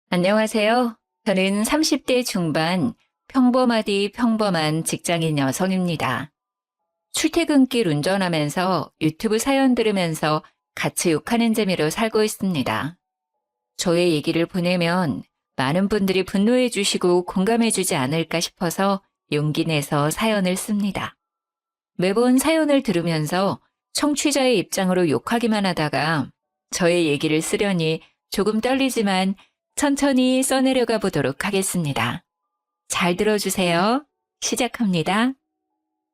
안녕하세요. 저는 30대 중반 평범하디 평범한 직장인 여성입니다. 출퇴근길 운전하면서 유튜브 사연 들으면서 같이 욕하는 재미로 살고 있습니다. 저의 얘기를 보내면 많은 분들이 분노해 주시고 공감해 주지 않을까 싶어서 용기 내서 사연을 씁니다. 매번 사연을 들으면서 청취자의 입장으로 욕하기만 하다가 저의 얘기를 쓰려니 조금 떨리지만 천천히 써내려가 보도록 하겠습니다. 잘 들어주세요. 시작합니다.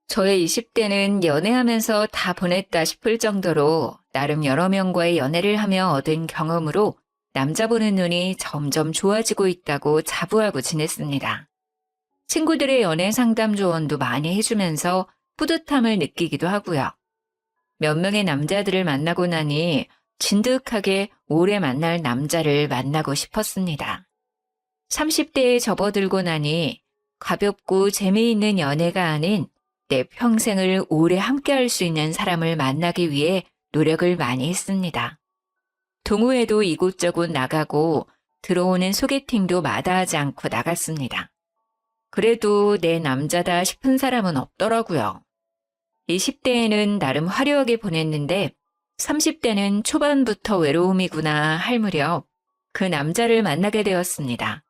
저의 20대는 연애하면서 다 보냈다 싶을 정도로 나름 여러 명과의 연애를 하며 얻은 경험으로 남자 보는 눈이 점점 좋아지고 있다고 자부하고 지냈습니다. 친구들의 연애 상담 조언도 많이 해주면서 뿌듯함을 느끼기도 하고요. 몇 명의 남자들을 만나고 나니 진득하게 오래 만날 남자를 만나고 싶었습니다. 30대에 접어들고 나니 가볍고 재미있는 연애가 아닌 내 평생을 오래 함께할 수 있는 사람을 만나기 위해 노력을 많이 했습니다. 동호회도 이곳저곳 나가고 들어오는 소개팅도 마다하지 않고 나갔습니다. 그래도 내 남자다 싶은 사람은 없더라고요. 20대에는 나름 화려하게 보냈는데 30대는 초반부터 외로움이구나 할 무렵 그 남자를 만나게 되었습니다.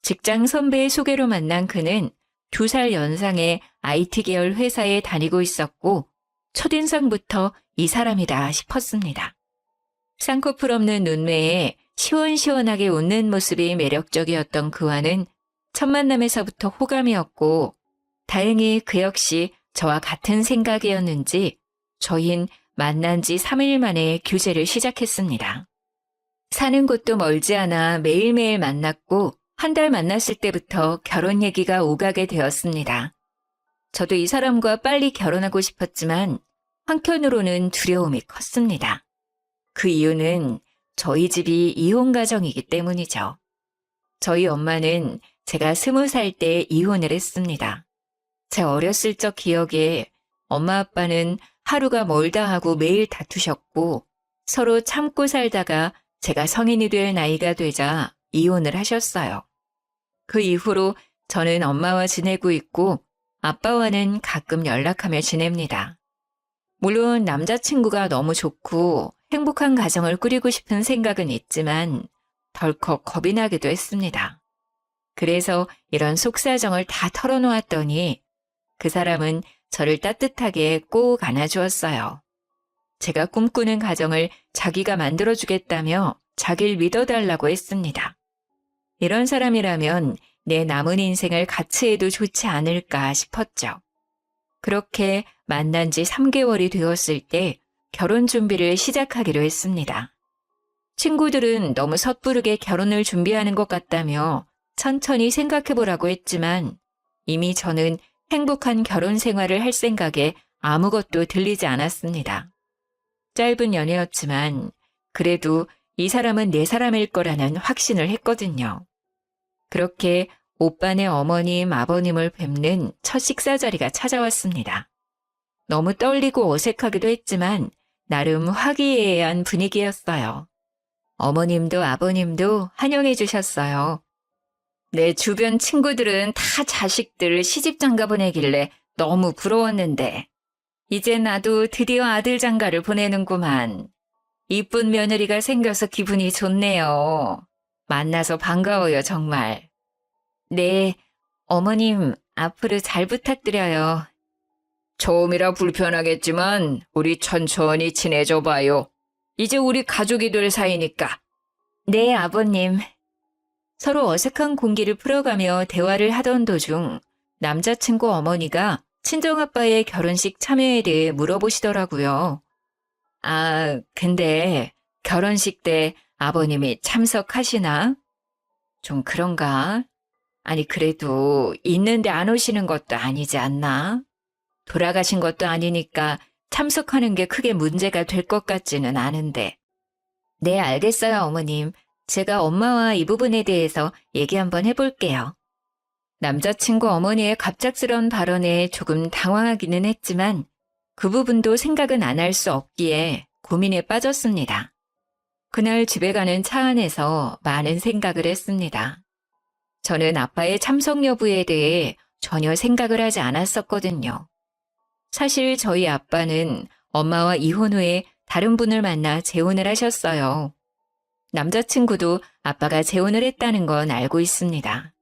직장 선배의 소개로 만난 그는 2살 연상의 IT 계열 회사에 다니고 있었고 첫인상부터 이 사람이다 싶었습니다. 쌍꺼풀 없는 눈매에 시원시원하게 웃는 모습이 매력적이었던 그와는 첫 만남에서부터 호감이었고 다행히 그 역시 저와 같은 생각이었는지 저흰 만난 지 3일 만에 교제를 시작했습니다. 사는 곳도 멀지 않아 매일매일 만났고 한 달 만났을 때부터 결혼 얘기가 오가게 되었습니다. 저도 이 사람과 빨리 결혼하고 싶었지만 한편으로는 두려움이 컸습니다. 그 이유는 저희 집이 이혼 가정이기 때문이죠. 저희 엄마는 제가 20살 때 이혼을 했습니다. 제 어렸을 적 기억에 엄마 아빠는 하루가 멀다 하고 매일 다투셨고 서로 참고 살다가 제가 성인이 될 나이가 되자 이혼을 하셨어요. 그 이후로 저는 엄마와 지내고 있고 아빠와는 가끔 연락하며 지냅니다. 물론 남자친구가 너무 좋고 행복한 가정을 꾸리고 싶은 생각은 있지만 덜컥 겁이 나기도 했습니다. 그래서 이런 속사정을 다 털어놓았더니 그 사람은 저를 따뜻하게 꼭 안아주었어요. 제가 꿈꾸는 가정을 자기가 만들어주겠다며 자기를 믿어달라고 했습니다. 이런 사람이라면 내 남은 인생을 같이 해도 좋지 않을까 싶었죠. 그렇게 만난 지 3개월이 되었을 때 결혼 준비를 시작하기로 했습니다. 친구들은 너무 섣부르게 결혼을 준비하는 것 같다며 천천히 생각해보라고 했지만 이미 저는 행복한 결혼 생활을 할 생각에 아무것도 들리지 않았습니다. 짧은 연애였지만 그래도 이 사람은 내 사람일 거라는 확신을 했거든요. 그렇게 오빠네 어머님, 아버님을 뵙는 첫 식사 자리가 찾아왔습니다. 너무 떨리고 어색하기도 했지만 나름 화기애애한 분위기였어요. 어머님도 아버님도 환영해 주셨어요. 내 주변 친구들은 다 자식들 시집 장가 보내길래 너무 부러웠는데 이제 나도 드디어 아들 장가를 보내는구만. 이쁜 며느리가 생겨서 기분이 좋네요. 만나서 반가워요, 정말. 네, 어머님 앞으로 잘 부탁드려요. 처음이라 불편하겠지만 우리 천천히 지내줘 봐요. 이제 우리 가족이 될 사이니까. 네, 아버님. 서로 어색한 공기를 풀어가며 대화를 하던 도중 남자친구 어머니가 친정아빠의 결혼식 참여에 대해 물어보시더라고요. 아, 근데 결혼식 때 아버님이 참석하시나? 좀 그런가? 아니, 그래도 있는데 안 오시는 것도 아니지 않나? 돌아가신 것도 아니니까 참석하는 게 크게 문제가 될 것 같지는 않은데. 네, 알겠어요, 어머님. 제가 엄마와 이 부분에 대해서 얘기 한번 해볼게요. 남자친구 어머니의 갑작스러운 발언에 조금 당황하기는 했지만 그 부분도 생각은 안 할 수 없기에 고민에 빠졌습니다. 그날 집에 가는 차 안에서 많은 생각을 했습니다. 저는 아빠의 참석 여부에 대해 전혀 생각을 하지 않았었거든요. 사실 저희 아빠는 엄마와 이혼 후에 다른 분을 만나 재혼을 하셨어요. 남자친구도 아빠가 재혼을 했다는 건 알고 있습니다.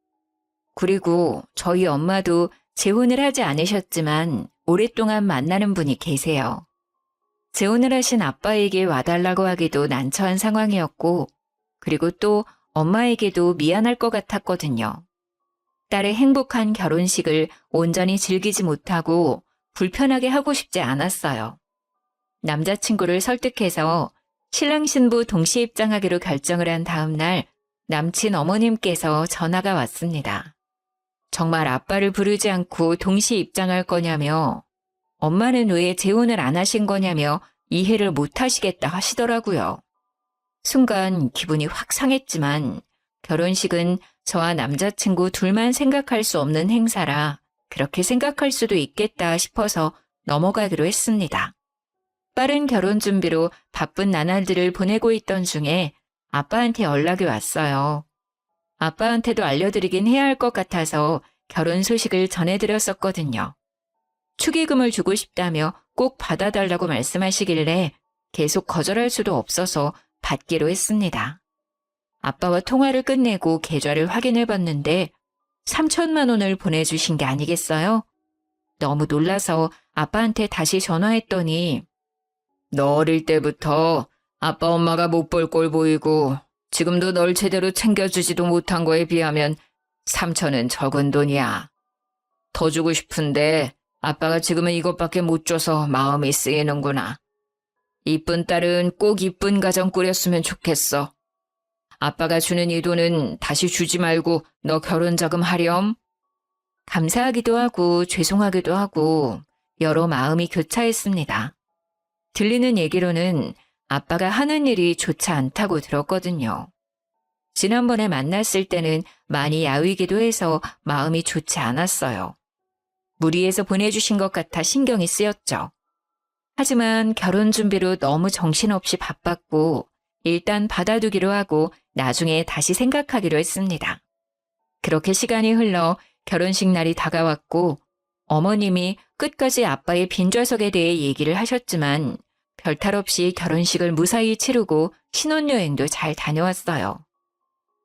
그리고 저희 엄마도 재혼을 하지 않으셨지만 오랫동안 만나는 분이 계세요. 재혼을 하신 아빠에게 와달라고 하기도 난처한 상황이었고, 그리고 또 엄마에게도 미안할 것 같았거든요. 딸의 행복한 결혼식을 온전히 즐기지 못하고 불편하게 하고 싶지 않았어요. 남자친구를 설득해서 신랑 신부 동시 입장하기로 결정을 한 다음 날 남친 어머님께서 전화가 왔습니다. 정말 아빠를 부르지 않고 동시 입장할 거냐며, 엄마는 왜 재혼을 안 하신 거냐며 이해를 못 하시겠다 하시더라고요. 순간 기분이 확 상했지만 결혼식은 저와 남자친구 둘만 생각할 수 없는 행사라 그렇게 생각할 수도 있겠다 싶어서 넘어가기로 했습니다. 빠른 결혼 준비로 바쁜 나날들을 보내고 있던 중에 아빠한테 연락이 왔어요. 아빠한테도 알려드리긴 해야 할 것 같아서 결혼 소식을 전해드렸었거든요. 축의금을 주고 싶다며 꼭 받아달라고 말씀하시길래 계속 거절할 수도 없어서 받기로 했습니다. 아빠와 통화를 끝내고 계좌를 확인해봤는데 3천만 원을 보내주신 게 아니겠어요? 너무 놀라서 아빠한테 다시 전화했더니 너 어릴 때부터 아빠 엄마가 못 볼 꼴 보이고 지금도 널 제대로 챙겨주지도 못한 거에 비하면 3천은 적은 돈이야. 더 주고 싶은데 아빠가 지금은 이것밖에 못 줘서 마음이 쓰이는구나. 이쁜 딸은 꼭 이쁜 가정 꾸렸으면 좋겠어. 아빠가 주는 이 돈은 다시 주지 말고 너 결혼 자금 하렴. 감사하기도 하고 죄송하기도 하고 여러 마음이 교차했습니다. 들리는 얘기로는 아빠가 하는 일이 좋지 않다고 들었거든요. 지난번에 만났을 때는 많이 야위기도 해서 마음이 좋지 않았어요. 무리해서 보내주신 것 같아 신경이 쓰였죠. 하지만 결혼 준비로 너무 정신없이 바빴고 일단 받아두기로 하고 나중에 다시 생각하기로 했습니다. 그렇게 시간이 흘러 결혼식 날이 다가왔고 어머님이 끝까지 아빠의 빈좌석에 대해 얘기를 하셨지만 별탈 없이 결혼식을 무사히 치르고 신혼여행도 잘 다녀왔어요.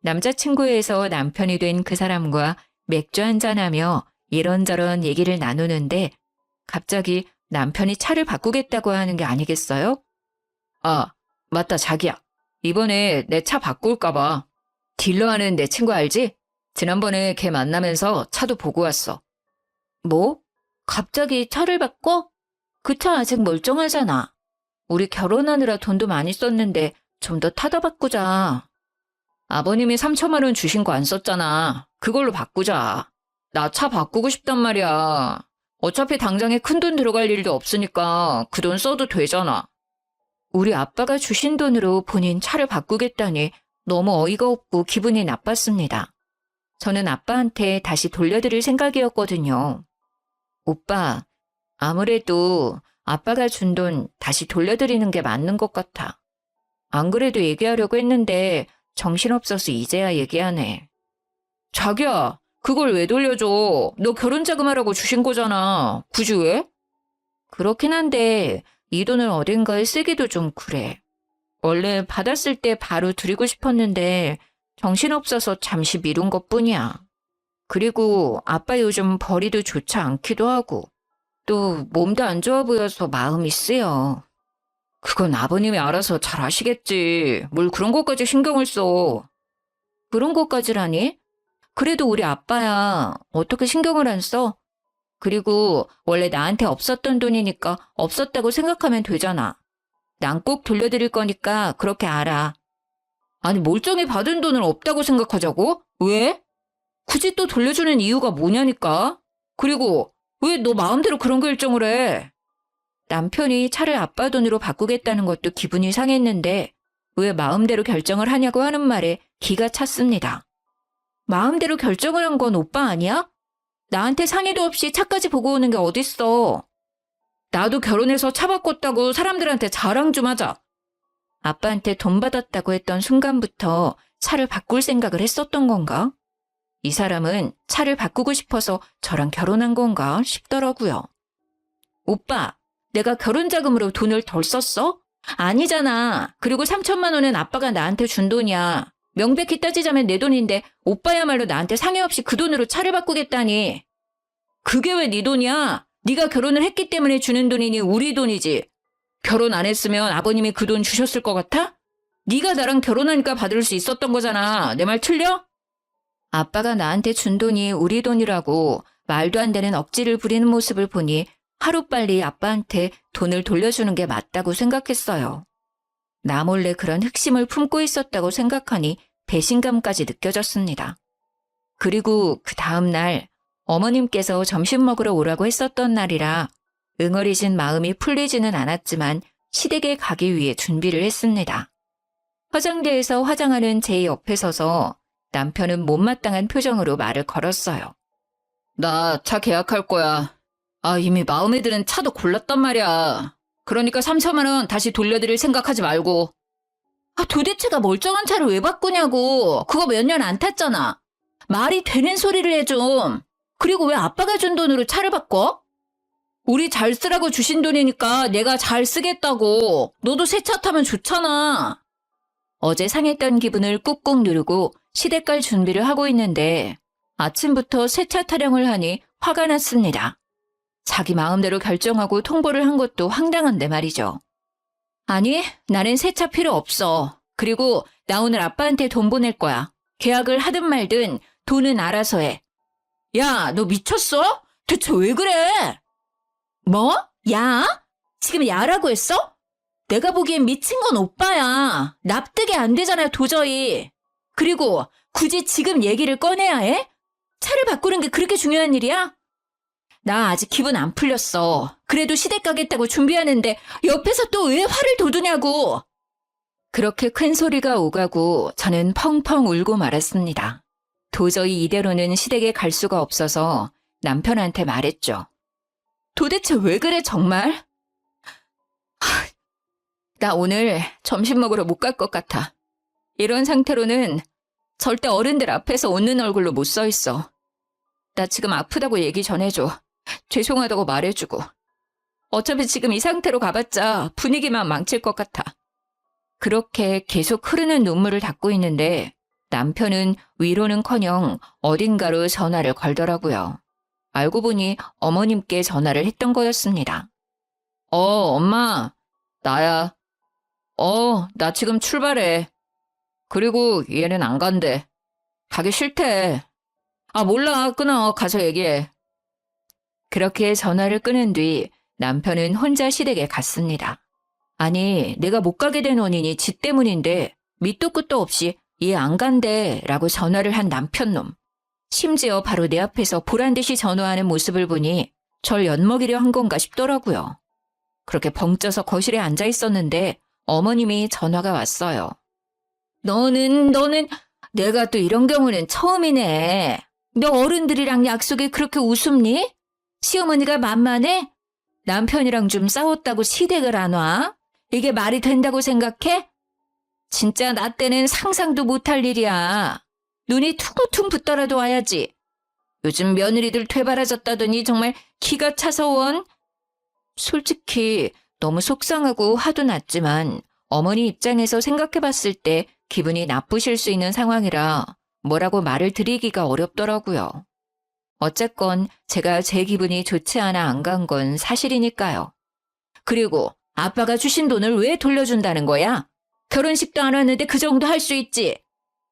남자친구에서 남편이 된 그 사람과 맥주 한잔하며 이런저런 얘기를 나누는데 갑자기 남편이 차를 바꾸겠다고 하는 게 아니겠어요? 아, 맞다 자기야. 이번에 내 차 바꿀까 봐. 딜러 하는 내 친구 알지? 지난번에 걔 만나면서 차도 보고 왔어. 뭐? 갑자기 차를 바꿔? 그 차 아직 멀쩡하잖아. 우리 결혼하느라 돈도 많이 썼는데 좀 더 타다 바꾸자. 아버님이 3천만 원 주신 거 안 썼잖아. 그걸로 바꾸자. 나 차 바꾸고 싶단 말이야. 어차피 당장에 큰돈 들어갈 일도 없으니까 그 돈 써도 되잖아. 우리 아빠가 주신 돈으로 본인 차를 바꾸겠다니 너무 어이가 없고 기분이 나빴습니다. 저는 아빠한테 다시 돌려드릴 생각이었거든요. 오빠, 아무래도 아빠가 준 돈 다시 돌려드리는 게 맞는 것 같아. 안 그래도 얘기하려고 했는데 정신없어서 이제야 얘기하네. 자기야, 그걸 왜 돌려줘? 너 결혼 자금하라고 주신 거잖아. 굳이 왜? 그렇긴 한데 이 돈을 어딘가에 쓰기도 좀 그래. 원래 받았을 때 바로 드리고 싶었는데 정신없어서 잠시 미룬 것뿐이야. 그리고 아빠 요즘 벌이도 좋지 않기도 하고 또 몸도 안 좋아 보여서 마음이 쓰여. 그건 아버님이 알아서 잘 아시겠지. 뭘 그런 것까지 신경을 써. 그런 것까지라니? 그래도 우리 아빠야. 어떻게 신경을 안 써? 그리고 원래 나한테 없었던 돈이니까 없었다고 생각하면 되잖아. 난 꼭 돌려드릴 거니까 그렇게 알아. 아니 멀쩡히 받은 돈을 없다고 생각하자고? 왜? 굳이 또 돌려주는 이유가 뭐냐니까? 그리고 왜 너 마음대로 그런 결정을 해? 남편이 차를 아빠 돈으로 바꾸겠다는 것도 기분이 상했는데 왜 마음대로 결정을 하냐고 하는 말에 기가 찼습니다. 마음대로 결정을 한 건 오빠 아니야? 나한테 상의도 없이 차까지 보고 오는 게 어딨어. 나도 결혼해서 차 바꿨다고 사람들한테 자랑 좀 하자. 아빠한테 돈 받았다고 했던 순간부터 차를 바꿀 생각을 했었던 건가? 이 사람은 차를 바꾸고 싶어서 저랑 결혼한 건가 싶더라고요. 오빠, 내가 결혼 자금으로 돈을 덜 썼어? 아니잖아. 그리고 3천만 원은 아빠가 나한테 준 돈이야. 명백히 따지자면 내 돈인데 오빠야말로 나한테 상의 없이 그 돈으로 차를 바꾸겠다니. 그게 왜 네 돈이야? 네가 결혼을 했기 때문에 주는 돈이니 우리 돈이지. 결혼 안 했으면 아버님이 그 돈 주셨을 것 같아? 네가 나랑 결혼하니까 받을 수 있었던 거잖아. 내 말 틀려? 아빠가 나한테 준 돈이 우리 돈이라고 말도 안 되는 억지를 부리는 모습을 보니 하루빨리 아빠한테 돈을 돌려주는 게 맞다고 생각했어요. 나 몰래 그런 흑심을 품고 있었다고 생각하니 배신감까지 느껴졌습니다. 그리고 그 다음 날 어머님께서 점심 먹으러 오라고 했었던 날이라 응어리진 마음이 풀리지는 않았지만 시댁에 가기 위해 준비를 했습니다. 화장대에서 화장하는 제 옆에 서서 남편은 못마땅한 표정으로 말을 걸었어요. 나 차 계약할 거야. 이미 마음에 드는 차도 골랐단 말이야. 그러니까 3천만 원 다시 돌려드릴 생각하지 말고. 도대체가 멀쩡한 차를 왜 바꾸냐고. 그거 몇 년 안 탔잖아. 말이 되는 소리를 해 좀. 그리고 왜 아빠가 준 돈으로 차를 바꿔? 우리 잘 쓰라고 주신 돈이니까 내가 잘 쓰겠다고. 너도 새 차 타면 좋잖아. 어제 상했던 기분을 꾹꾹 누르고 시댁 갈 준비를 하고 있는데 아침부터 새 차 타령을 하니 화가 났습니다. 자기 마음대로 결정하고 통보를 한 것도 황당한데 말이죠. 아니, 나는 새 차 필요 없어. 그리고 나 오늘 아빠한테 돈 보낼 거야. 계약을 하든 말든 돈은 알아서 해. 야, 너 미쳤어? 대체 왜 그래? 뭐? 야? 지금 야라고 했어? 내가 보기엔 미친 건 오빠야. 납득이 안 되잖아, 도저히. 그리고 굳이 지금 얘기를 꺼내야 해? 차를 바꾸는 게 그렇게 중요한 일이야? 나 아직 기분 안 풀렸어. 그래도 시댁 가겠다고 준비하는데 옆에서 또 왜 화를 돋우냐고. 그렇게 큰 소리가 오가고 저는 펑펑 울고 말았습니다. 도저히 이대로는 시댁에 갈 수가 없어서 남편한테 말했죠. 도대체 왜 그래 정말? 나 오늘 점심 먹으러 못 갈 것 같아. 이런 상태로는 절대 어른들 앞에서 웃는 얼굴로 못 서 있어. 나 지금 아프다고 얘기 전해줘. 죄송하다고 말해주고. 어차피 지금 이 상태로 가봤자 분위기만 망칠 것 같아. 그렇게 계속 흐르는 눈물을 닦고 있는데 남편은 위로는커녕 어딘가로 전화를 걸더라고요. 알고 보니 어머님께 전화를 했던 거였습니다. 엄마, 나야. 나 지금 출발해. 그리고 얘는 안 간대. 가기 싫대. 몰라. 끊어. 가서 얘기해. 그렇게 전화를 끊은 뒤 남편은 혼자 시댁에 갔습니다. 아니, 내가 못 가게 된 원인이 지 때문인데 밑도 끝도 없이 얘 안 간대 라고 전화를 한 남편놈. 심지어 바로 내 앞에서 보란듯이 전화하는 모습을 보니 절 엿먹이려 한 건가 싶더라고요. 그렇게 벙쪄서 거실에 앉아 있었는데 어머님이 전화가 왔어요. 너는 내가 또 이런 경우는 처음이네. 너 어른들이랑 약속에 그렇게 우습니? 시어머니가 만만해? 남편이랑 좀 싸웠다고 시댁을 안 와? 이게 말이 된다고 생각해? 진짜 나 때는 상상도 못할 일이야. 눈이 퉁퉁 붙더라도 와야지. 요즘 며느리들 되바라졌다더니 정말 기가 차서 원. 솔직히 너무 속상하고 화도 났지만 어머니 입장에서 생각해봤을 때 기분이 나쁘실 수 있는 상황이라 뭐라고 말을 드리기가 어렵더라고요. 어쨌건 제가 제 기분이 좋지 않아 안 간 건 사실이니까요. 그리고 아빠가 주신 돈을 왜 돌려준다는 거야? 결혼식도 안 왔는데 그 정도 할 수 있지.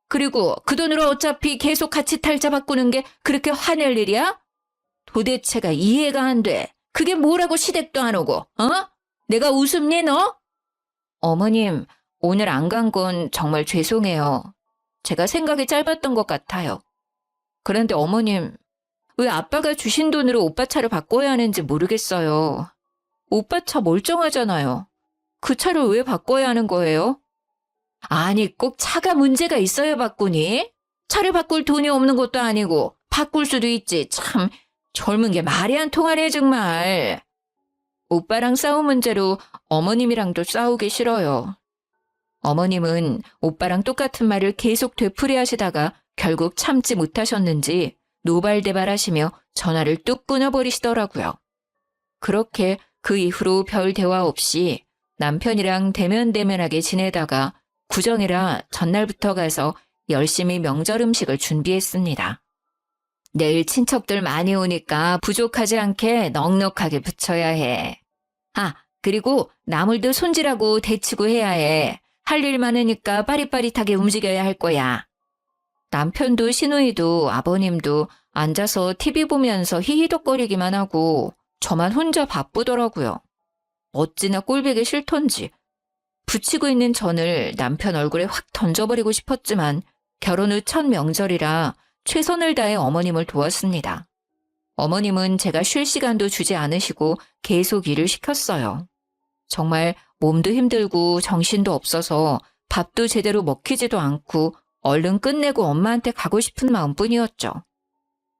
그리고 그 돈으로 어차피 계속 같이 탈자 바꾸는 게 그렇게 화낼 일이야? 도대체가 이해가 안 돼. 그게 뭐라고 시댁도 안 오고, 내가 우습니 너? 어머님, 오늘 안 간 건 정말 죄송해요. 제가 생각이 짧았던 것 같아요. 그런데 어머님, 왜 아빠가 주신 돈으로 오빠 차를 바꿔야 하는지 모르겠어요. 오빠 차 멀쩡하잖아요. 그 차를 왜 바꿔야 하는 거예요? 아니, 꼭 차가 문제가 있어야 바꾸니? 차를 바꿀 돈이 없는 것도 아니고 바꿀 수도 있지. 참 젊은 게 말이 안 통하네 정말. 오빠랑 싸운 문제로 어머님이랑도 싸우기 싫어요. 어머님은 오빠랑 똑같은 말을 계속 되풀이하시다가 결국 참지 못하셨는지 노발대발하시며 전화를 뚝 끊어버리시더라고요. 그렇게 그 이후로 별 대화 없이 남편이랑 대면대면하게 지내다가 구정이라 전날부터 가서 열심히 명절 음식을 준비했습니다. 내일 친척들 많이 오니까 부족하지 않게 넉넉하게 부쳐야 해. 아, 그리고 나물도 손질하고 데치고 해야 해. 할 일 많으니까 빠릿빠릿하게 움직여야 할 거야. 남편도 시누이도 아버님도 앉아서 TV 보면서 히히덕거리기만 하고 저만 혼자 바쁘더라고요. 어찌나 꼴보기 싫던지. 붙이고 있는 전을 남편 얼굴에 확 던져버리고 싶었지만 결혼 후 첫 명절이라 최선을 다해 어머님을 도왔습니다. 어머님은 제가 쉴 시간도 주지 않으시고 계속 일을 시켰어요. 정말 몸도 힘들고 정신도 없어서 밥도 제대로 먹히지도 않고 얼른 끝내고 엄마한테 가고 싶은 마음뿐이었죠.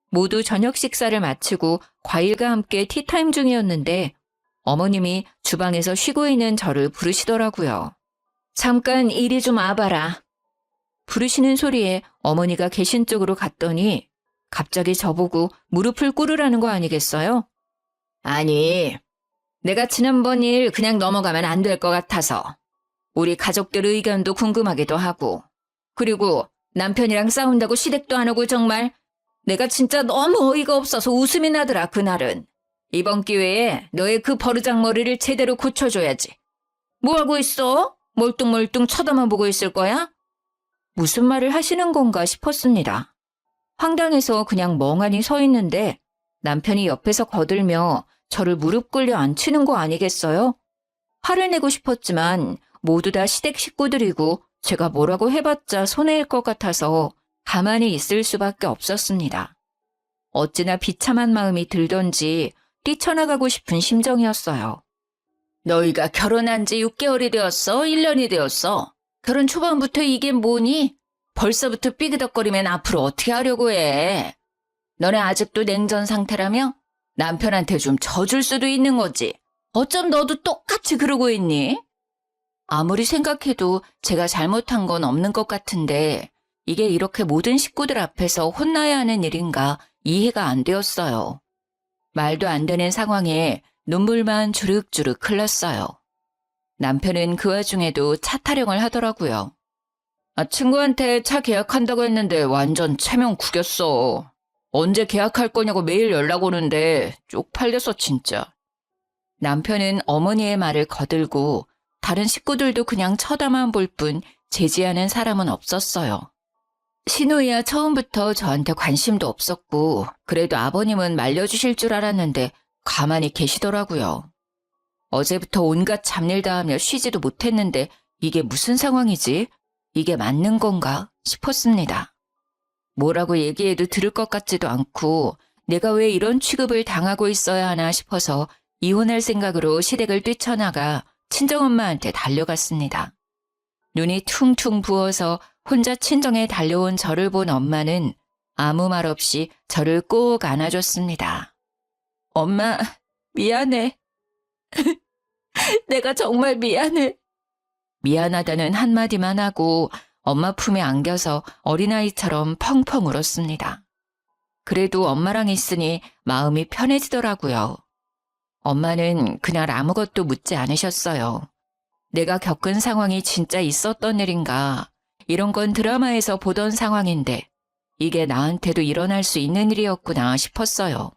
모두 저녁 식사를 마치고 과일과 함께 티타임 중이었는데 어머님이 주방에서 쉬고 있는 저를 부르시더라고요. 잠깐 이리 좀 와봐라. 부르시는 소리에 어머니가 계신 쪽으로 갔더니 갑자기 저보고 무릎을 꿇으라는 거 아니겠어요? 아니, 내가 지난번 일 그냥 넘어가면 안 될 것 같아서. 우리 가족들 의견도 궁금하기도 하고. 그리고 남편이랑 싸운다고 시댁도 안 오고 정말 내가 진짜 너무 어이가 없어서 웃음이 나더라 그날은. 이번 기회에 너의 그 버르장머리를 제대로 고쳐줘야지. 뭐 하고 있어? 멀뚱멀뚱 쳐다만 보고 있을 거야? 무슨 말을 하시는 건가 싶었습니다. 황당해서 그냥 멍하니 서 있는데 남편이 옆에서 거들며 저를 무릎 꿇려 앉히는 거 아니겠어요? 화를 내고 싶었지만 모두 다 시댁 식구들이고 제가 뭐라고 해봤자 손해일 것 같아서 가만히 있을 수밖에 없었습니다. 어찌나 비참한 마음이 들던지 뛰쳐나가고 싶은 심정이었어요. 너희가 결혼한 지 6개월이 되었어? 1년이 되었어? 결혼 초반부터 이게 뭐니? 벌써부터 삐그덕거리면 앞으로 어떻게 하려고 해? 너네 아직도 냉전 상태라며? 남편한테 좀 져줄 수도 있는 거지. 어쩜 너도 똑같이 그러고 있니? 아무리 생각해도 제가 잘못한 건 없는 것 같은데 이게 이렇게 모든 식구들 앞에서 혼나야 하는 일인가 이해가 안 되었어요. 말도 안 되는 상황에 눈물만 주룩주룩 흘렀어요. 남편은 그 와중에도 차 타령을 하더라고요. 친구한테 차 계약한다고 했는데 완전 체면 구겼어. 언제 계약할 거냐고 매일 연락 오는데 쪽팔려서 진짜. 남편은 어머니의 말을 거들고 다른 식구들도 그냥 쳐다만 볼 뿐 제지하는 사람은 없었어요. 시누이야 처음부터 저한테 관심도 없었고 그래도 아버님은 말려주실 줄 알았는데 가만히 계시더라고요. 어제부터 온갖 잡일 다 하며 쉬지도 못했는데 이게 무슨 상황이지? 이게 맞는 건가 싶었습니다. 뭐라고 얘기해도 들을 것 같지도 않고 내가 왜 이런 취급을 당하고 있어야 하나 싶어서 이혼할 생각으로 시댁을 뛰쳐나가 친정엄마한테 달려갔습니다. 눈이 퉁퉁 부어서 혼자 친정에 달려온 저를 본 엄마는 아무 말 없이 저를 꼭 안아줬습니다. 엄마, 미안해. 내가 정말 미안해. 미안하다는 한마디만 하고 엄마 품에 안겨서 어린아이처럼 펑펑 울었습니다. 그래도 엄마랑 있으니 마음이 편해지더라고요. 엄마는 그날 아무것도 묻지 않으셨어요. 내가 겪은 상황이 진짜 있었던 일인가, 이런 건 드라마에서 보던 상황인데 이게 나한테도 일어날 수 있는 일이었구나 싶었어요.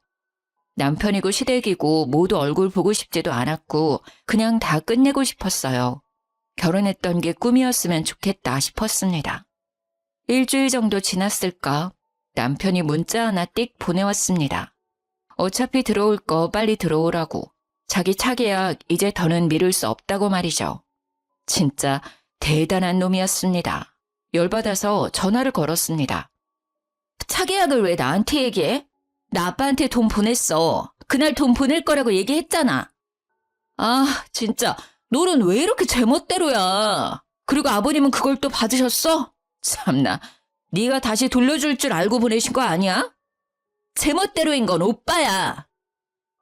남편이고 시댁이고 모두 얼굴 보고 싶지도 않았고 그냥 다 끝내고 싶었어요. 결혼했던 게 꿈이었으면 좋겠다 싶었습니다. 일주일 정도 지났을까 남편이 문자 하나 띡 보내왔습니다. 어차피 들어올 거 빨리 들어오라고. 자기 차 계약 이제 더는 미룰 수 없다고 말이죠. 진짜 대단한 놈이었습니다. 열받아서 전화를 걸었습니다. 차 계약을 왜 나한테 얘기해? 나 아빠한테 돈 보냈어. 그날 돈 보낼 거라고 얘기했잖아. 아, 진짜 너는 왜 이렇게 제멋대로야. 그리고 아버님은 그걸 또 받으셨어? 참나, 네가 다시 돌려줄 줄 알고 보내신 거 아니야? 제멋대로인 건 오빠야.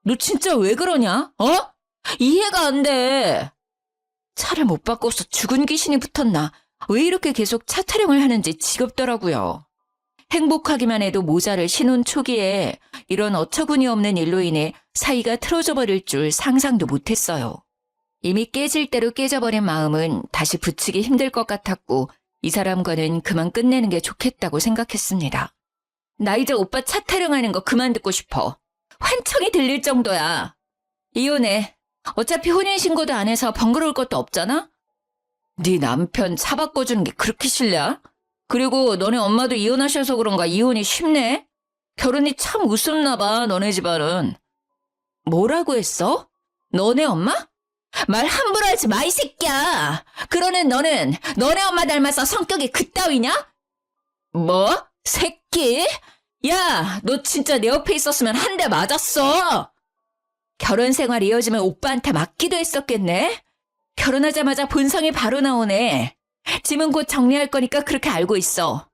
너 진짜 왜 그러냐? 어? 이해가 안 돼. 차를 못 바꿔서 죽은 귀신이 붙었나? 왜 이렇게 계속 차 타령을 하는지 지겹더라고요. 행복하기만 해도 모자를 신혼 초기에 이런 어처구니 없는 일로 인해 사이가 틀어져 버릴 줄 상상도 못했어요. 이미 깨질 대로 깨져버린 마음은 다시 붙이기 힘들 것 같았고 이 사람과는 그만 끝내는 게 좋겠다고 생각했습니다. 나 이제 오빠 차 타령하는 거 그만 듣고 싶어. 환청이 들릴 정도야. 이혼해. 어차피 혼인신고도 안 해서 번거로울 것도 없잖아? 네 남편 차 바꿔주는 게 그렇게 싫냐? 그리고 너네 엄마도 이혼하셔서 그런가 이혼이 쉽네? 결혼이 참 우습나 봐, 너네 집안은. 뭐라고 했어? 너네 엄마? 말 함부로 하지 마, 이 새끼야! 그러는 너는 너네 엄마 닮아서 성격이 그따위냐? 뭐? 새끼? 야, 너 진짜 내 옆에 있었으면 한 대 맞았어! 결혼 생활 이어지면 오빠한테 맞기도 했었겠네? 결혼하자마자 본성이 바로 나오네. 짐은 곧 정리할 거니까 그렇게 알고 있어.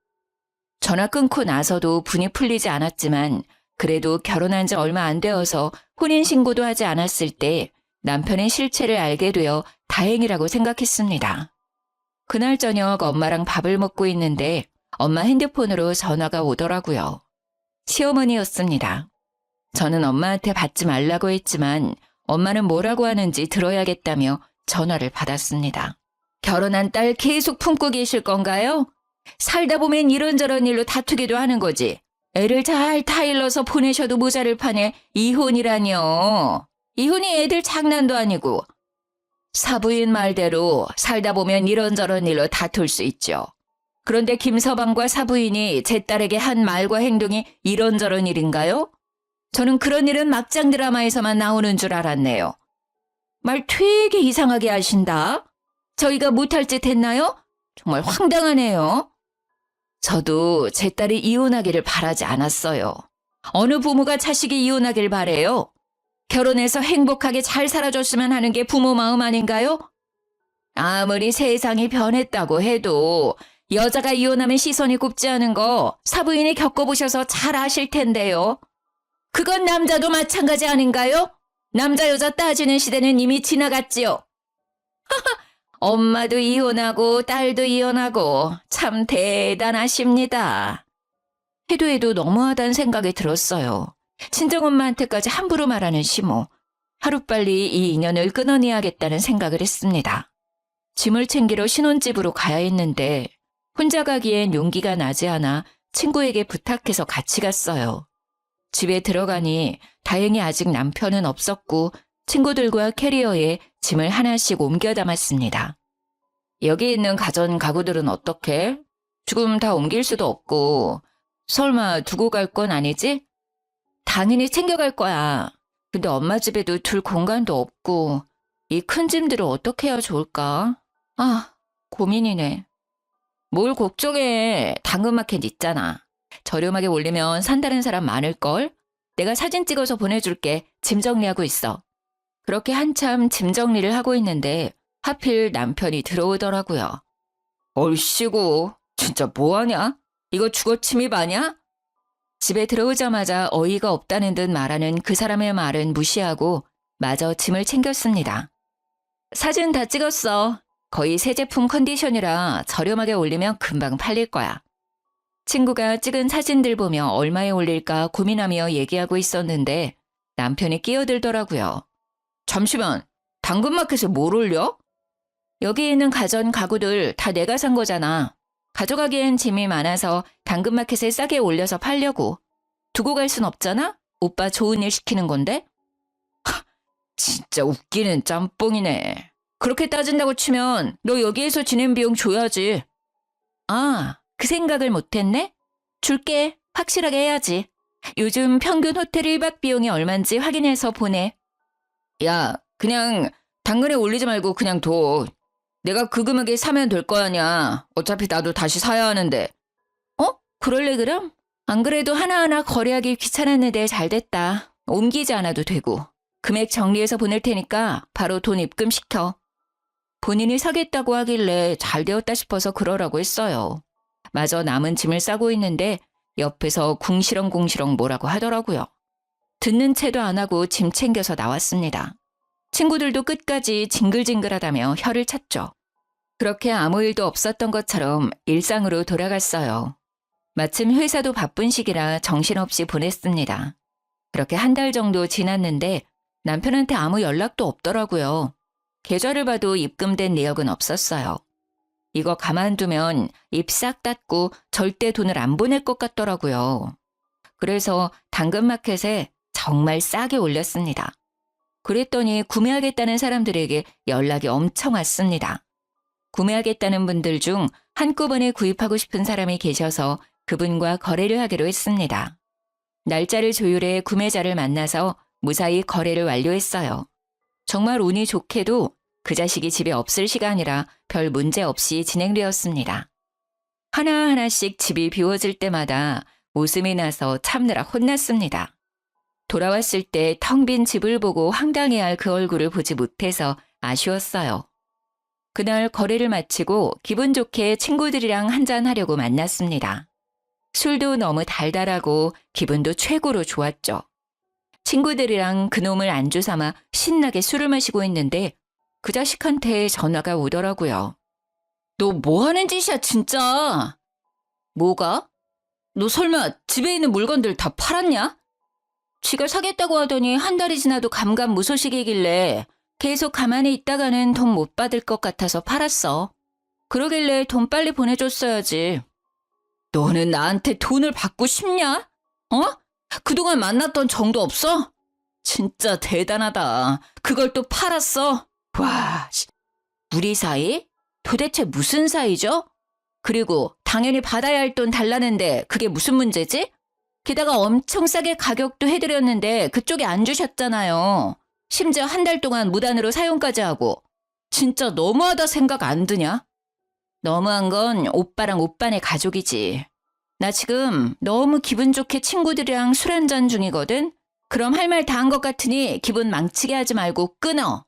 전화 끊고 나서도 분이 풀리지 않았지만 그래도 결혼한 지 얼마 안 되어서 혼인신고도 하지 않았을 때 남편의 실체를 알게 되어 다행이라고 생각했습니다. 그날 저녁 엄마랑 밥을 먹고 있는데 엄마 핸드폰으로 전화가 오더라고요. 시어머니였습니다. 저는 엄마한테 받지 말라고 했지만 엄마는 뭐라고 하는지 들어야겠다며 전화를 받았습니다. 결혼한 딸 계속 품고 계실 건가요? 살다 보면 이런저런 일로 다투기도 하는 거지. 애를 잘 타일러서 보내셔도 모자를 파네. 이혼이라뇨. 이혼이 애들 장난도 아니고. 사부인 말대로 살다 보면 이런저런 일로 다툴 수 있죠. 그런데 김서방과 사부인이 제 딸에게 한 말과 행동이 이런저런 일인가요? 저는 그런 일은 막장 드라마에서만 나오는 줄 알았네요. 말 되게 이상하게 하신다. 저희가 못할 짓 했나요? 정말 황당하네요. 저도 제 딸이 이혼하기를 바라지 않았어요. 어느 부모가 자식이 이혼하길 바래요? 결혼해서 행복하게 잘 살아줬으면 하는 게 부모 마음 아닌가요? 아무리 세상이 변했다고 해도 여자가 이혼하면 시선이 곱지 않은 거 사부인이 겪어보셔서 잘 아실 텐데요. 그건 남자도 마찬가지 아닌가요? 남자 여자 따지는 시대는 이미 지나갔지요. 엄마도 이혼하고 딸도 이혼하고 참 대단하십니다. 해도 너무하다는 생각이 들었어요. 친정엄마한테까지 함부로 말하는 시모. 하루빨리 이 인연을 끊어내야겠다는 생각을 했습니다. 짐을 챙기러 신혼집으로 가야 했는데 혼자 가기엔 용기가 나지 않아 친구에게 부탁해서 같이 갔어요. 집에 들어가니 다행히 아직 남편은 없었고 친구들과 캐리어에 짐을 하나씩 옮겨 담았습니다. 여기 있는 가전 가구들은 어떻게? 지금 다 옮길 수도 없고 설마 두고 갈 건 아니지? 당연히 챙겨갈 거야. 근데 엄마 집에도 둘 공간도 없고 이 큰 짐들을 어떻게 해야 좋을까? 아, 고민이네. 뭘 걱정해. 당근마켓 있잖아. 저렴하게 올리면 산다는 사람 많을걸? 내가 사진 찍어서 보내줄게. 짐 정리하고 있어. 그렇게 한참 짐 정리를 하고 있는데 하필 남편이 들어오더라고요. 얼씨구, 진짜 뭐하냐? 이거 주거 침입 아냐? 집에 들어오자마자 어이가 없다는 듯 말하는 그 사람의 말은 무시하고 마저 짐을 챙겼습니다. 사진 다 찍었어. 거의 새 제품 컨디션이라 저렴하게 올리면 금방 팔릴 거야. 친구가 찍은 사진들 보며 얼마에 올릴까 고민하며 얘기하고 있었는데 남편이 끼어들더라고요. 잠시만, 당근마켓에 뭘 올려? 여기 있는 가전 가구들 다 내가 산 거잖아. 가져가기엔 짐이 많아서 당근마켓에 싸게 올려서 팔려고. 두고 갈 순 없잖아? 오빠 좋은 일 시키는 건데? 하, 진짜 웃기는 짬뽕이네. 그렇게 따진다고 치면 너 여기에서 지낸 비용 줘야지. 아, 그 생각을 못했네? 줄게. 확실하게 해야지. 요즘 평균 호텔 1박 비용이 얼만지 확인해서 보내. 야, 그냥 당근에 올리지 말고 그냥 둬. 내가 그 금액에 사면 될 거 아니야. 어차피 나도 다시 사야 하는데. 그럴래 그럼? 안 그래도 하나하나 거래하기 귀찮았는데 잘 됐다. 옮기지 않아도 되고. 금액 정리해서 보낼 테니까 바로 돈 입금시켜. 본인이 사겠다고 하길래 잘 되었다 싶어서 그러라고 했어요. 마저 남은 짐을 싸고 있는데 옆에서 궁시렁궁시렁 뭐라고 하더라고요. 듣는 채도 안 하고 짐 챙겨서 나왔습니다. 친구들도 끝까지 징글징글하다며 혀를 찼죠. 그렇게 아무 일도 없었던 것처럼 일상으로 돌아갔어요. 마침 회사도 바쁜 시기라 정신없이 보냈습니다. 그렇게 한 달 정도 지났는데 남편한테 아무 연락도 없더라고요. 계좌를 봐도 입금된 내역은 없었어요. 이거 가만두면 입 싹 닫고 절대 돈을 안 보낼 것 같더라고요. 그래서 당근마켓에 정말 싸게 올렸습니다. 그랬더니 구매하겠다는 사람들에게 연락이 엄청 왔습니다. 구매하겠다는 분들 중 한꺼번에 구입하고 싶은 사람이 계셔서 그분과 거래를 하기로 했습니다. 날짜를 조율해 구매자를 만나서 무사히 거래를 완료했어요. 정말 운이 좋게도 그 자식이 집에 없을 시간이라 별 문제 없이 진행되었습니다. 하나하나씩 집이 비워질 때마다 웃음이 나서 참느라 혼났습니다. 돌아왔을 때 텅 빈 집을 보고 황당해할 그 얼굴을 보지 못해서 아쉬웠어요. 그날 거래를 마치고 기분 좋게 친구들이랑 한잔하려고 만났습니다. 술도 너무 달달하고 기분도 최고로 좋았죠. 친구들이랑 그놈을 안주 삼아 신나게 술을 마시고 있는데 그 자식한테 전화가 오더라고요. 너 뭐 하는 짓이야 진짜? 뭐가? 너 설마 집에 있는 물건들 다 팔았냐? 지가 사겠다고 하더니 한 달이 지나도 감감무소식이길래 계속 가만히 있다가는 돈 못 받을 것 같아서 팔았어. 그러길래 돈 빨리 보내줬어야지. 너는 나한테 돈을 받고 싶냐? 어? 그동안 만났던 정도 없어? 진짜 대단하다. 그걸 또 팔았어? 와, 우리 사이? 도대체 무슨 사이죠? 그리고 당연히 받아야 할 돈 달라는데 그게 무슨 문제지? 게다가 엄청 싸게 가격도 해드렸는데 그쪽이 안 주셨잖아요. 심지어 한 달 동안 무단으로 사용까지 하고. 진짜 너무하다 생각 안 드냐? 너무한 건 오빠랑 오빠네 가족이지. 나 지금 너무 기분 좋게 친구들이랑 술 한잔 중이거든? 그럼 할 말 다 한 것 같으니 기분 망치게 하지 말고 끊어.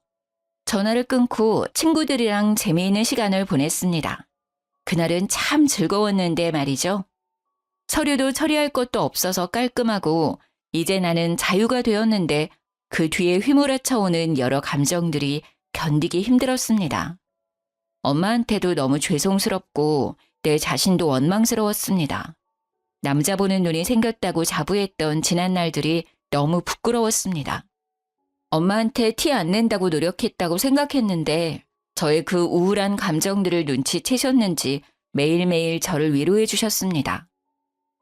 전화를 끊고 친구들이랑 재미있는 시간을 보냈습니다. 그날은 참 즐거웠는데 말이죠. 서류도 처리할 것도 없어서 깔끔하고 이제 나는 자유가 되었는데 그 뒤에 휘몰아쳐오는 여러 감정들이 견디기 힘들었습니다. 엄마한테도 너무 죄송스럽고 내 자신도 원망스러웠습니다. 남자 보는 눈이 생겼다고 자부했던 지난 날들이 너무 부끄러웠습니다. 엄마한테 티 안 낸다고 노력했다고 생각했는데 저의 그 우울한 감정들을 눈치채셨는지 매일매일 저를 위로해 주셨습니다.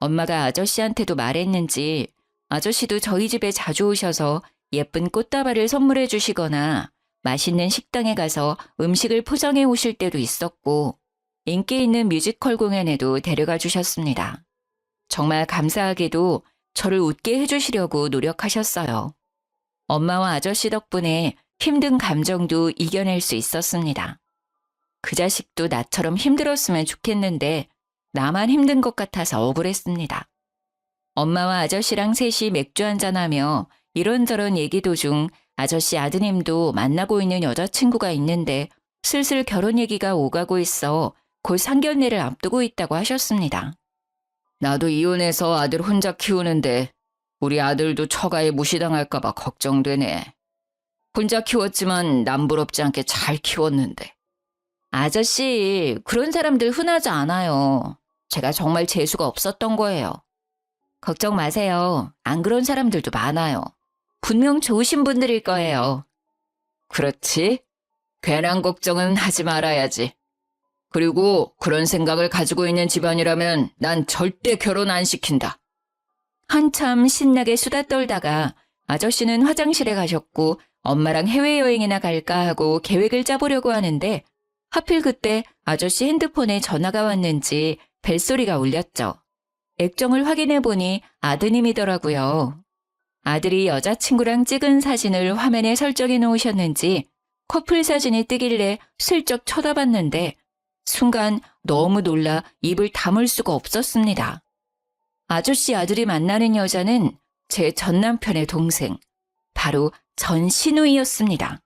엄마가 아저씨한테도 말했는지 아저씨도 저희 집에 자주 오셔서 예쁜 꽃다발을 선물해 주시거나 맛있는 식당에 가서 음식을 포장해 오실 때도 있었고 인기 있는 뮤지컬 공연에도 데려가 주셨습니다. 정말 감사하게도 저를 웃게 해주시려고 노력하셨어요. 엄마와 아저씨 덕분에 힘든 감정도 이겨낼 수 있었습니다. 그 자식도 나처럼 힘들었으면 좋겠는데 나만 힘든 것 같아서 억울했습니다. 엄마와 아저씨랑 셋이 맥주 한잔하며 이런저런 얘기 도중 아저씨 아드님도 만나고 있는 여자친구가 있는데 슬슬 결혼 얘기가 오가고 있어 곧 상견례를 앞두고 있다고 하셨습니다. 나도 이혼해서 아들 혼자 키우는데 우리 아들도 처가에 무시당할까 봐 걱정되네. 혼자 키웠지만 남부럽지 않게 잘 키웠는데. 아저씨, 그런 사람들 흔하지 않아요. 제가 정말 재수가 없었던 거예요. 걱정 마세요. 안 그런 사람들도 많아요. 분명 좋으신 분들일 거예요. 그렇지? 괜한 걱정은 하지 말아야지. 그리고 그런 생각을 가지고 있는 집안이라면 난 절대 결혼 안 시킨다. 한참 신나게 수다 떨다가 아저씨는 화장실에 가셨고 엄마랑 해외여행이나 갈까 하고 계획을 짜보려고 하는데 하필 그때 아저씨 핸드폰에 전화가 왔는지 벨소리가 울렸죠. 액정을 확인해보니 아드님이더라고요. 아들이 여자친구랑 찍은 사진을 화면에 설정해 놓으셨는지 커플 사진이 뜨길래 슬쩍 쳐다봤는데 순간 너무 놀라 입을 다물 수가 없었습니다. 아저씨 아들이 만나는 여자는 제 전남편의 동생, 바로 전신우이였습니다.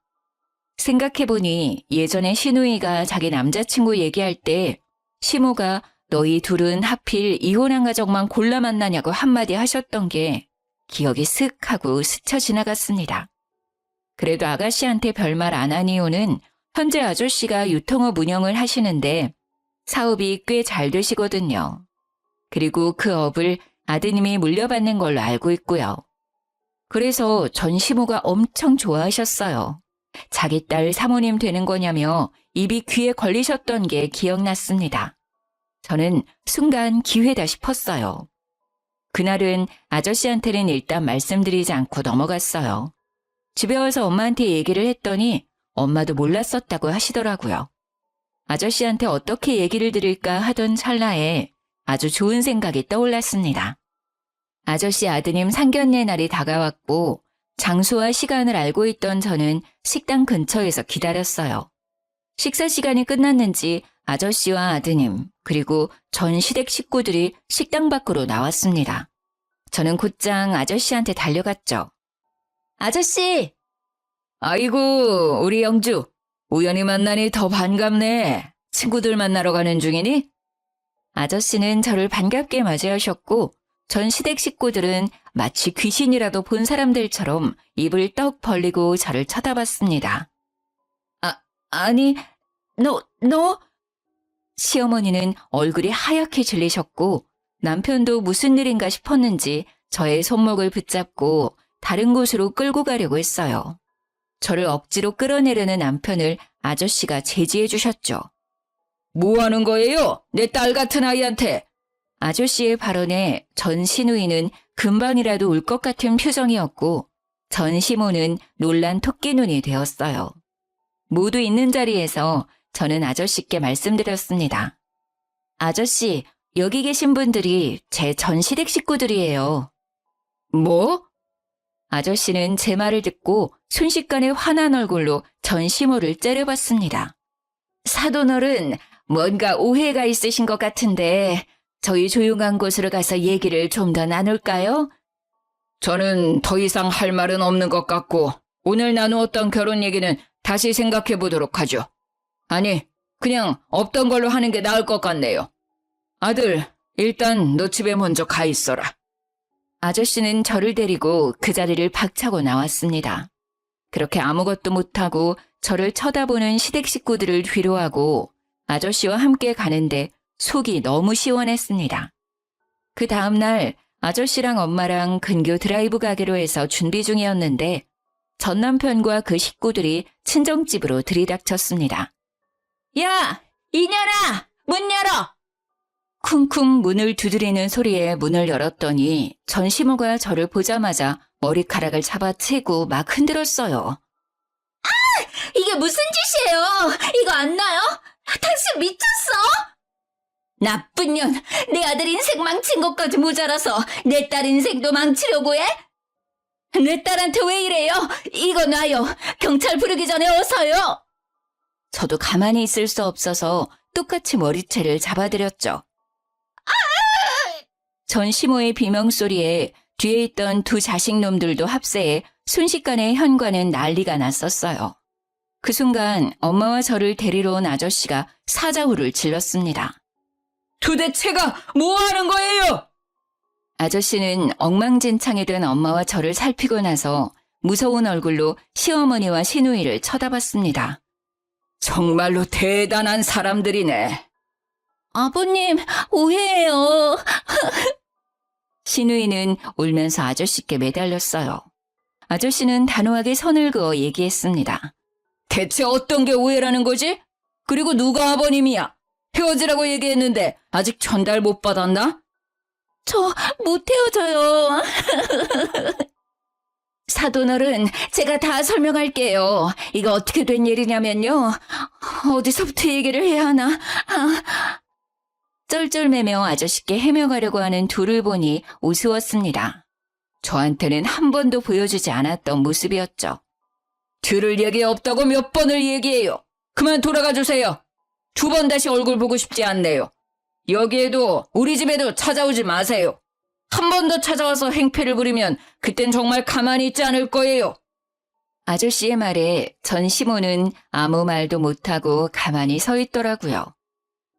생각해보니 예전에 신우이가 자기 남자친구 얘기할 때 시모가 너희 둘은 하필 이혼한 가족만 골라 만나냐고 한마디 하셨던 게 기억이 슥 하고 스쳐 지나갔습니다. 그래도 아가씨한테 별말 안 한 이유는 현재 아저씨가 유통업 운영을 하시는데 사업이 꽤 잘 되시거든요. 그리고 그 업을 아드님이 물려받는 걸로 알고 있고요. 그래서 전 시모가 엄청 좋아하셨어요. 자기 딸 사모님 되는 거냐며 입이 귀에 걸리셨던 게 기억났습니다. 저는 순간 기회다 싶었어요. 그날은 아저씨한테는 일단 말씀드리지 않고 넘어갔어요. 집에 와서 엄마한테 얘기를 했더니 엄마도 몰랐었다고 하시더라고요. 아저씨한테 어떻게 얘기를 드릴까 하던 찰나에 아주 좋은 생각이 떠올랐습니다. 아저씨 아드님 상견례 날이 다가왔고 장소와 시간을 알고 있던 저는 식당 근처에서 기다렸어요. 식사 시간이 끝났는지 아저씨와 아드님 그리고 전 시댁 식구들이 식당 밖으로 나왔습니다. 저는 곧장 아저씨한테 달려갔죠. 아저씨! 아이고, 우리 영주. 우연히 만나니 더 반갑네. 친구들 만나러 가는 중이니? 아저씨는 저를 반갑게 맞이하셨고 전 시댁 식구들은 마치 귀신이라도 본 사람들처럼 입을 떡 벌리고 저를 쳐다봤습니다. 아니, 너? 시어머니는 얼굴이 하얗게 질리셨고 남편도 무슨 일인가 싶었는지 저의 손목을 붙잡고 다른 곳으로 끌고 가려고 했어요. 저를 억지로 끌어내려는 남편을 아저씨가 제지해 주셨죠. 뭐 하는 거예요? 내 딸 같은 아이한테. 아저씨의 발언에 전 시누이는 금방이라도 울 것 같은 표정이었고 전 시모는 놀란 토끼 눈이 되었어요. 모두 있는 자리에서 저는 아저씨께 말씀드렸습니다. 아저씨, 여기 계신 분들이 제 전 시댁 식구들이에요. 뭐? 아저씨는 제 말을 듣고 순식간에 환한 얼굴로 전 시모를 째려봤습니다. 사돈어른, 뭔가 오해가 있으신 것 같은데 저희 조용한 곳으로 가서 얘기를 좀 더 나눌까요? 저는 더 이상 할 말은 없는 것 같고 오늘 나누었던 결혼 얘기는 다시 생각해 보도록 하죠. 아니, 그냥 없던 걸로 하는 게 나을 것 같네요. 아들, 일단 너 집에 먼저 가 있어라. 아저씨는 저를 데리고 그 자리를 박차고 나왔습니다. 그렇게 아무것도 못하고 저를 쳐다보는 시댁 식구들을 뒤로하고 아저씨와 함께 가는데 속이 너무 시원했습니다. 그 다음날 아저씨랑 엄마랑 근교 드라이브 가기로 해서 준비 중이었는데 전 남편과 그 식구들이 친정집으로 들이닥쳤습니다. 야! 이년아! 문 열어! 쿵쿵 문을 두드리는 소리에 문을 열었더니 전 시모가 저를 보자마자 머리카락을 잡아채고 막 흔들었어요. 이게 무슨 짓이에요? 이거 안 나요? 당신 미쳤어? 나쁜 년, 내 아들 인생 망친 것까지 모자라서 내 딸 인생도 망치려고 해? 내 딸한테 왜 이래요? 이거 놔요. 경찰 부르기 전에 어서요. 저도 가만히 있을 수 없어서 똑같이 머리채를 잡아드렸죠. 전 시모의 비명소리에 뒤에 있던 두 자식놈들도 합세해 순식간에 현관은 난리가 났었어요. 그 순간 엄마와 저를 데리러 온 아저씨가 사자후를 질렀습니다. 도대체가 뭐 하는 거예요? 아저씨는 엉망진창이 된 엄마와 저를 살피고 나서 무서운 얼굴로 시어머니와 시누이를 쳐다봤습니다. 정말로 대단한 사람들이네. 아버님, 오해예요. 시누이는 울면서 아저씨께 매달렸어요. 아저씨는 단호하게 선을 그어 얘기했습니다. 대체 어떤 게 오해라는 거지? 그리고 누가 아버님이야? 헤어지라고 얘기했는데 아직 전달 못 받았나? 저 못 헤어져요. 사돈어른, 제가 다 설명할게요. 이거 어떻게 된 일이냐면요. 어디서부터 얘기를 해야 하나? 쩔쩔매며 아저씨께 해명하려고 하는 둘을 보니 우스웠습니다. 저한테는 한 번도 보여주지 않았던 모습이었죠. 들을 얘기 없다고 몇 번을 얘기해요. 그만 돌아가 주세요. 두 번 다시 얼굴 보고 싶지 않네요. 여기에도 우리 집에도 찾아오지 마세요. 한 번 더 찾아와서 행패를 부리면 그땐 정말 가만히 있지 않을 거예요. 아저씨의 말에 전 시모는 아무 말도 못하고 가만히 서 있더라고요.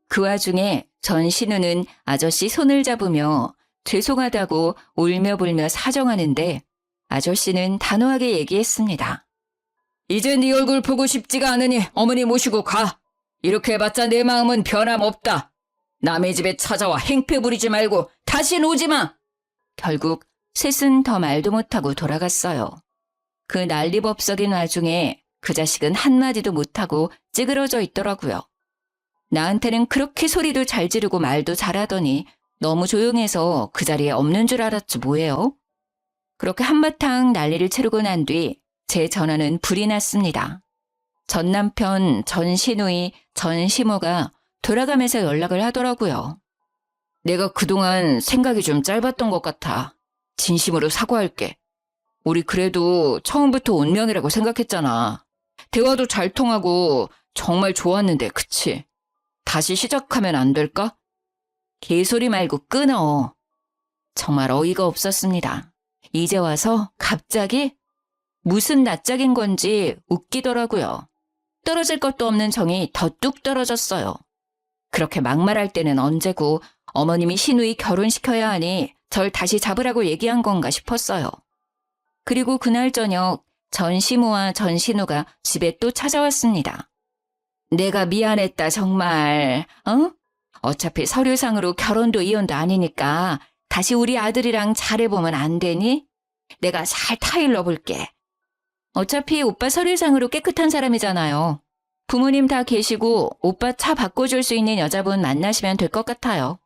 그 와중에 전 신우는 아저씨 손을 잡으며 죄송하다고 울며 불며 사정하는데 아저씨는 단호하게 얘기했습니다. 이제 네 얼굴 보고 싶지가 않으니 어머니 모시고 가. 이렇게 해봤자 내 마음은 변함없다. 남의 집에 찾아와 행패 부리지 말고 다신 오지 마. 결국 셋은 더 말도 못하고 돌아갔어요. 그 난리법석인 와중에 그 자식은 한마디도 못하고 찌그러져 있더라고요. 나한테는 그렇게 소리도 잘 지르고 말도 잘하더니 너무 조용해서 그 자리에 없는 줄 알았지 뭐예요. 그렇게 한바탕 난리를 치르고 난 뒤 제 전화는 불이 났습니다. 전 남편, 전 시누이, 전 시모가 돌아가면서 연락을 하더라고요. 내가 그동안 생각이 좀 짧았던 것 같아. 진심으로 사과할게. 우리 그래도 처음부터 운명이라고 생각했잖아. 대화도 잘 통하고 정말 좋았는데, 그치? 다시 시작하면 안 될까? 개소리 말고 끊어. 정말 어이가 없었습니다. 이제 와서 갑자기 무슨 낯짝인 건지 웃기더라고요. 떨어질 것도 없는 정이 더 뚝 떨어졌어요. 그렇게 막말할 때는 언제고 어머님이 시누이 결혼시켜야 하니 절 다시 잡으라고 얘기한 건가 싶었어요. 그리고 그날 저녁 전 시모와 전 신우가 집에 또 찾아왔습니다. 내가 미안했다 정말. 어차피 서류상으로 결혼도 이혼도 아니니까 다시 우리 아들이랑 잘해보면 안 되니? 내가 잘 타일러 볼게. 어차피 오빠 서류상으로 깨끗한 사람이잖아요. 부모님 다 계시고 오빠 차 바꿔줄 수 있는 여자분 만나시면 될 것 같아요.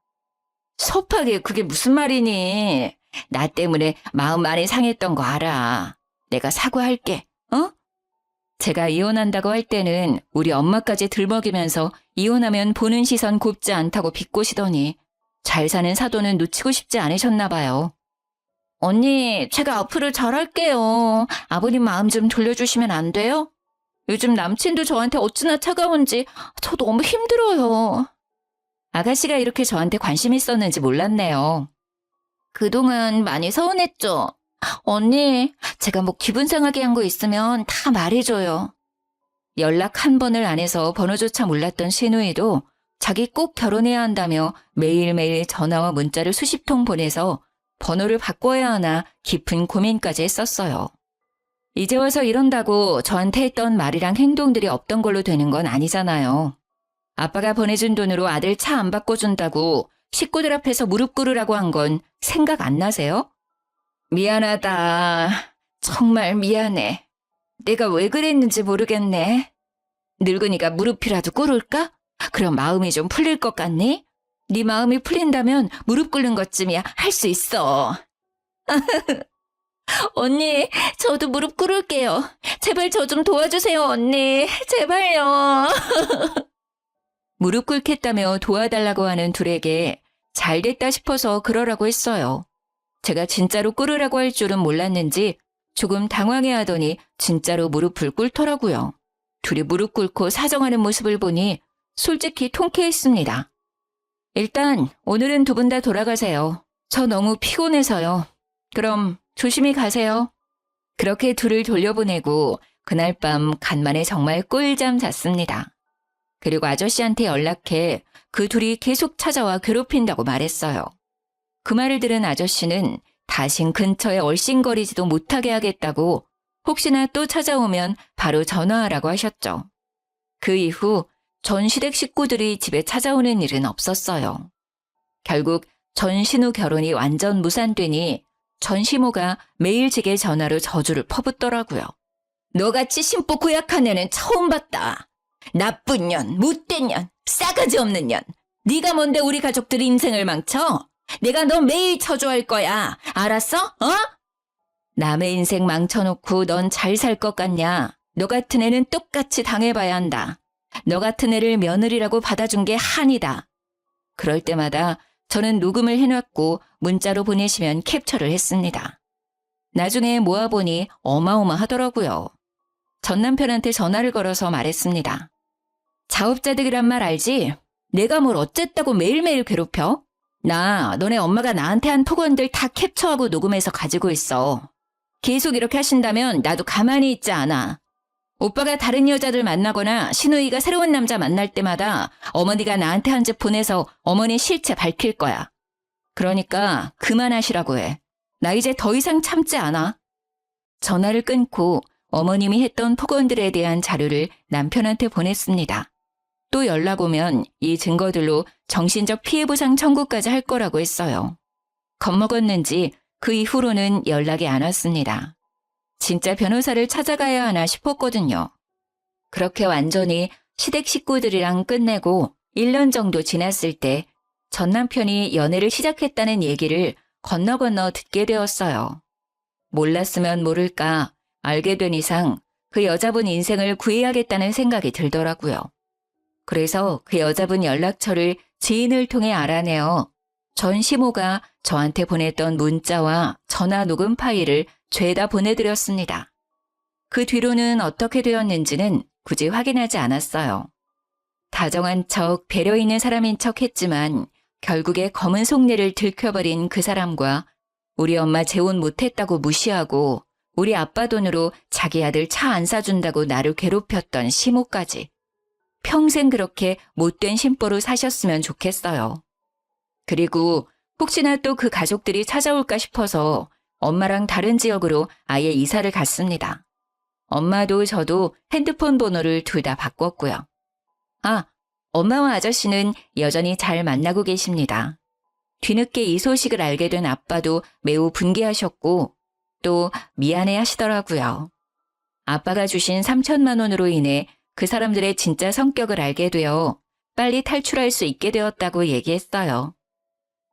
섭하게 그게 무슨 말이니? 나 때문에 마음 많이 상했던 거 알아. 내가 사과할게. 제가 이혼한다고 할 때는 우리 엄마까지 들먹이면서 이혼하면 보는 시선 곱지 않다고 비꼬시더니 잘 사는 사돈은 놓치고 싶지 않으셨나 봐요. 언니, 제가 앞으로 잘할게요. 아버님 마음 좀 돌려주시면 안 돼요? 요즘 남친도 저한테 어찌나 차가운지 저 너무 힘들어요. 아가씨가 이렇게 저한테 관심 있었는지 몰랐네요. 그동안 많이 서운했죠? 언니, 제가 뭐 기분 상하게 한 거 있으면 다 말해줘요. 연락 한 번을 안 해서 번호조차 몰랐던 신우이도 자기 꼭 결혼해야 한다며 매일매일 전화와 문자를 수십 통 보내서 번호를 바꿔야 하나 깊은 고민까지 했었어요. 이제 와서 이런다고 저한테 했던 말이랑 행동들이 없던 걸로 되는 건 아니잖아요. 아빠가 보내준 돈으로 아들 차 안 바꿔준다고 식구들 앞에서 무릎 꿇으라고 한 건 생각 안 나세요? 미안하다. 정말 미안해. 내가 왜 그랬는지 모르겠네. 늙으니까 무릎이라도 꿇을까? 그럼 마음이 좀 풀릴 것 같니? 네 마음이 풀린다면 무릎 꿇는 것쯤이야 할 수 있어. 언니, 저도 무릎 꿇을게요. 제발 저 좀 도와주세요, 언니. 제발요. 무릎 꿇겠다며 도와달라고 하는 둘에게 잘 됐다 싶어서 그러라고 했어요. 제가 진짜로 꿇으라고 할 줄은 몰랐는지 조금 당황해하더니 진짜로 무릎을 꿇더라고요. 둘이 무릎 꿇고 사정하는 모습을 보니 솔직히 통쾌했습니다. 일단 오늘은 두 분 다 돌아가세요. 저 너무 피곤해서요. 그럼 조심히 가세요. 그렇게 둘을 돌려보내고 그날 밤 간만에 정말 꿀잠 잤습니다. 그리고 아저씨한테 연락해 그 둘이 계속 찾아와 괴롭힌다고 말했어요. 그 말을 들은 아저씨는 다신 근처에 얼씬거리지도 못하게 하겠다고 혹시나 또 찾아오면 바로 전화하라고 하셨죠. 그 이후 전 시댁 식구들이 집에 찾아오는 일은 없었어요. 결국 전 신우 결혼이 완전 무산되니 전 시모가 매일 제게 전화로 저주를 퍼붓더라고요. 너같이 심보 고약한 애는 처음 봤다. 나쁜 년, 못된 년, 싸가지 없는 년. 네가 뭔데 우리 가족들 인생을 망쳐? 내가 너 매일 처조할 거야. 알았어? 남의 인생 망쳐놓고 넌 잘 살 것 같냐? 너 같은 애는 똑같이 당해봐야 한다. 너 같은 애를 며느리라고 받아준 게 한이다. 그럴 때마다 저는 녹음을 해놨고 문자로 보내시면 캡처를 했습니다. 나중에 모아보니 어마어마하더라고요. 전 남편한테 전화를 걸어서 말했습니다. 자업자득이란 말 알지? 내가 뭘 어쨌다고 매일매일 괴롭혀? 나 너네 엄마가 나한테 한 톡언들 다 캡처하고 녹음해서 가지고 있어. 계속 이렇게 하신다면 나도 가만히 있지 않아. 오빠가 다른 여자들 만나거나 신우이가 새로운 남자 만날 때마다 어머니가 나한테 한 집 보내서 어머니 실체 밝힐 거야. 그러니까 그만하시라고 해. 나 이제 더 이상 참지 않아. 전화를 끊고 어머님이 했던 폭언들에 대한 자료를 남편한테 보냈습니다. 또 연락 오면 이 증거들로 정신적 피해보상 청구까지 할 거라고 했어요. 겁먹었는지 그 이후로는 연락이 안 왔습니다. 진짜 변호사를 찾아가야 하나 싶었거든요. 그렇게 완전히 시댁 식구들이랑 끝내고 1년 정도 지났을 때 전 남편이 연애를 시작했다는 얘기를 건너 듣게 되었어요. 몰랐으면 모를까 알게 된 이상 그 여자분 인생을 구해야겠다는 생각이 들더라고요. 그래서 그 여자분 연락처를 지인을 통해 알아내어 전 시모가 저한테 보냈던 문자와 전화 녹음 파일을 죄다 보내드렸습니다. 그 뒤로는 어떻게 되었는지는 굳이 확인하지 않았어요. 다정한 척, 배려 있는 사람인 척 했지만 결국에 검은 속내를 들켜버린 그 사람과 우리 엄마 재혼 못했다고 무시하고 우리 아빠 돈으로 자기 아들 차 안 사준다고 나를 괴롭혔던 시모까지. 평생 그렇게 못된 심보로 사셨으면 좋겠어요. 그리고 혹시나 또 그 가족들이 찾아올까 싶어서 엄마랑 다른 지역으로 아예 이사를 갔습니다. 엄마도 저도 핸드폰 번호를 둘 다 바꿨고요. 아, 엄마와 아저씨는 여전히 잘 만나고 계십니다. 뒤늦게 이 소식을 알게 된 아빠도 매우 분개하셨고 또 미안해 하시더라고요. 아빠가 주신 3천만 원으로 인해 그 사람들의 진짜 성격을 알게 되어 빨리 탈출할 수 있게 되었다고 얘기했어요.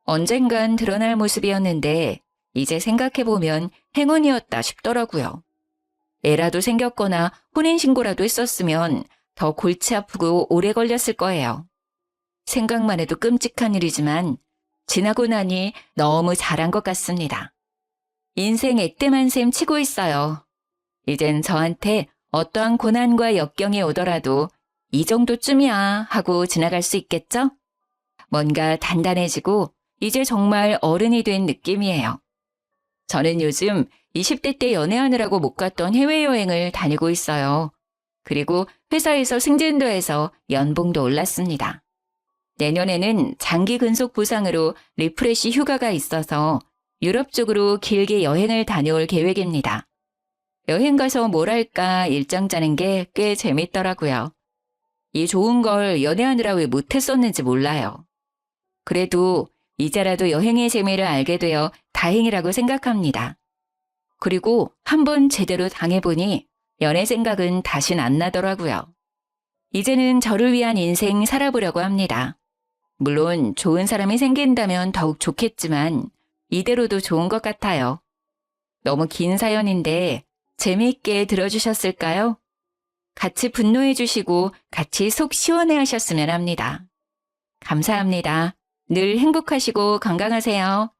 언젠간 드러날 모습이었는데 이제 생각해보면 행운이었다 싶더라고요. 애라도 생겼거나 혼인신고라도 했었으면 더 골치 아프고 오래 걸렸을 거예요. 생각만 해도 끔찍한 일이지만 지나고 나니 너무 잘한 것 같습니다. 인생 액땜한 셈 치고 있어요. 이젠 저한테 어떠한 고난과 역경이 오더라도 이 정도쯤이야 하고 지나갈 수 있겠죠? 뭔가 단단해지고 이제 정말 어른이 된 느낌이에요. 저는 요즘 20대 때 연애하느라고 못 갔던 해외여행을 다니고 있어요. 그리고 회사에서 승진도 해서 연봉도 올랐습니다. 내년에는 장기 근속 보상으로 리프레시 휴가가 있어서 유럽 쪽으로 길게 여행을 다녀올 계획입니다. 여행 가서 뭘 할까 일정 짜는 게 꽤 재밌더라고요. 이 좋은 걸 연애하느라 왜 못했었는지 몰라요. 그래도 이제라도 여행의 재미를 알게 되어 다행이라고 생각합니다. 그리고 한번 제대로 당해보니 연애 생각은 다신 안 나더라고요. 이제는 저를 위한 인생 살아보려고 합니다. 물론 좋은 사람이 생긴다면 더욱 좋겠지만 이대로도 좋은 것 같아요. 너무 긴 사연인데 재미있게 들어주셨을까요? 같이 분노해 주시고 같이 속 시원해 하셨으면 합니다. 감사합니다. 늘 행복하시고 건강하세요.